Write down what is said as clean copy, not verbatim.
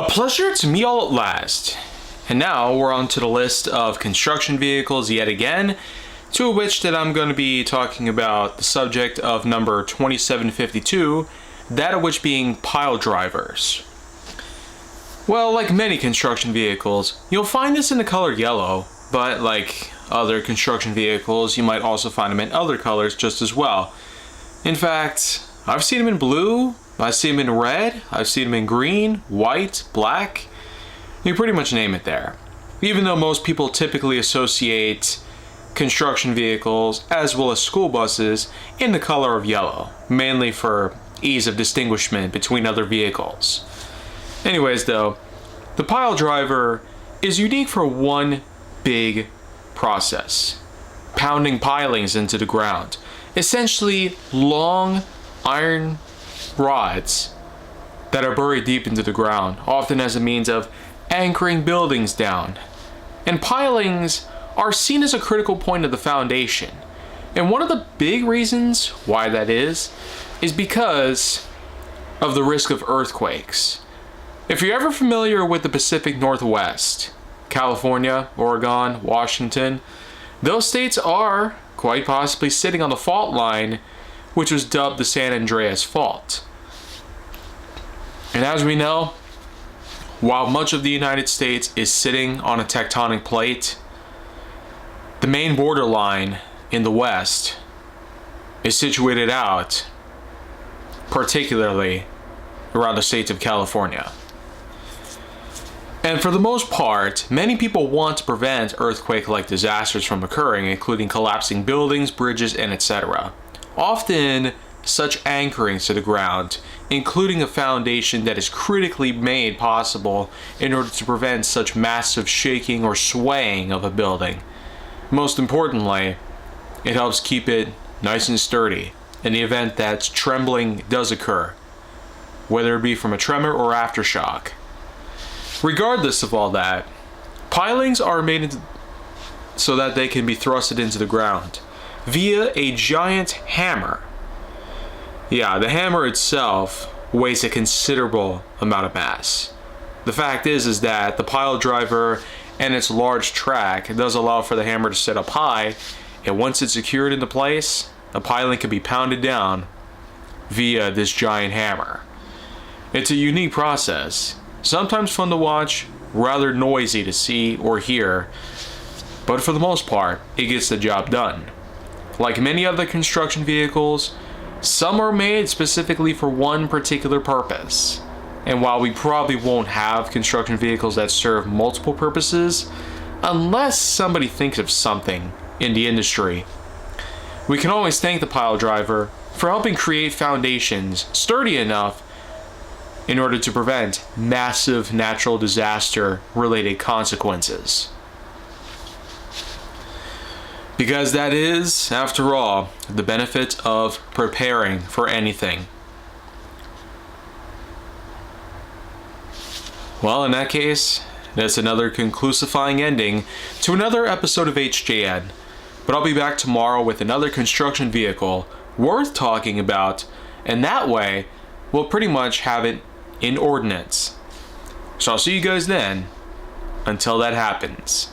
A pleasure to meet all at last. And now we're on to the list of construction vehicles yet again, to which that I'm going to be talking about the subject of number 2752, that of which being pile drivers. Well, like many construction vehicles, you'll find this in the color yellow, but like other construction vehicles, you might also find them in other colors just as well. In fact, I've seen them in blue, I've seen them in red, I've seen them in green, white, black. You pretty much name it there. Even though most people typically associate construction vehicles as well as school buses in the color of yellow, mainly for ease of distinguishment between other vehicles. Anyways though, the pile driver is unique for one big process: pounding pilings into the ground. Essentially long iron rods that are buried deep into the ground, often as a means of anchoring buildings down. And pilings are seen as a critical point of the foundation. And one of the big reasons why that is because of the risk of earthquakes. If you're ever familiar with the Pacific Northwest, California, Oregon, Washington, those states are quite possibly sitting on the fault line, which was dubbed the San Andreas Fault. And as we know, while much of the United States is sitting on a tectonic plate, the main borderline in the West is situated out, particularly around the state of California. And for the most part, many people want to prevent earthquake-like disasters from occurring, including collapsing buildings, bridges, and etc. Often, such anchorings to the ground, including a foundation that is critically made possible in order to prevent such massive shaking or swaying of a building. Most importantly, it helps keep it nice and sturdy in the event that trembling does occur, whether it be from a tremor or aftershock. Regardless of all that, pilings are made so that they can be thrusted into the ground via a giant hammer. Yeah, the hammer itself weighs a considerable amount of mass. The fact is that the pile driver and its large track does allow for the hammer to sit up high, and once it's secured into place, a piling can be pounded down via this giant hammer. It's a unique process, sometimes fun to watch, rather noisy to see or hear, but for the most part, it gets the job done. Like many other construction vehicles, some are made specifically for one particular purpose. And while we probably won't have construction vehicles that serve multiple purposes, unless somebody thinks of something in the industry, we can always thank the pile driver for helping create foundations sturdy enough in order to prevent massive natural disaster related consequences. Because that is, after all, the benefit of preparing for anything. Well, in that case, that's another conclusifying ending to another episode of HJN. But I'll be back tomorrow with another construction vehicle worth talking about, and that way, we'll pretty much have it in ordnance. So I'll see you guys then, until that happens.